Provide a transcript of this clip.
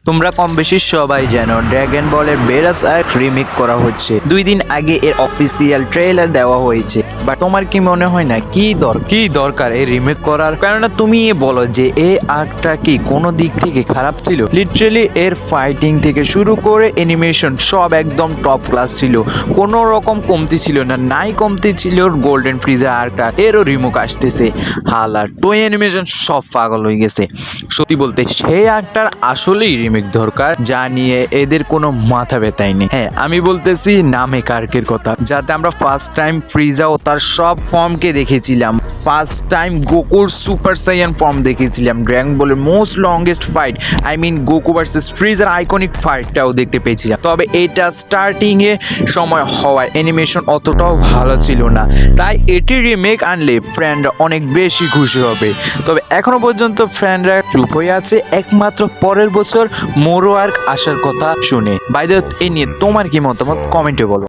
তোমরা কম বেশি সবাই জানো ড্রাগন বলের বেরাস আর্ক রিমেক করা হচ্ছে। 2 দিন আগে এর অফিসিয়াল ট্রেলার দেওয়া হয়েছে। বাট তোমার কি মনে হয় না কি দরকার এই রিমেক করার? কেননা তুমি বলো যে এই আর্কটা কি কোনো দিক থেকে খারাপ ছিল? লিটারালি এর ফাইটিং থেকে শুরু করে অ্যানিমেশন সব একদম টপ ক্লাস ছিল, কোনো রকম কমতি ছিল না, নাই কমতি ছিল গোল্ডেন ফ্রিজার আর্কটা। এরও রিমেক আসতেছে, হালা টয় অ্যানিমেশন সব পাগল হয়ে গেছে। সত্যি বলতে সেই আর্কটার আসলেই রিমেক দরকার, যা নিয়ে এদের কোনো মাথা ব্যথাই নেই। হ্যাঁ, আমি বলতেছি নামে কার্কের কথা, যাতে আমরা ফার্স্ট টাইম ফ্রিজা ও তার সব ফর্মকে দেখেছিলাম, ফার্স্ট টাইম গোকুর সুপার সাইয়ান ফর্ম দেখেছিলাম, ড্রাগন বলের most longest fight I mean Goku versus Frieza iconic ফাইটটাও দেখতে পেয়েছিলাম। তবে এটা স্টার্টিং এ সময় হওয়ায় অ্যানিমেশন অতটাও ভালো ছিল না, তাই এটি রিমেক আনলে ফ্যানরা অনেক বেশি খুশি হবে। তবে এখনো পর্যন্ত ফ্যানরা চুপ হয়ে আছে, একমাত্র পরের বছর মোরো আর্ক আসার কথা শুনে। বাই দ্য ওয়ে, এ নিয়ে তোমার কি মতামত কমেন্টে বলো।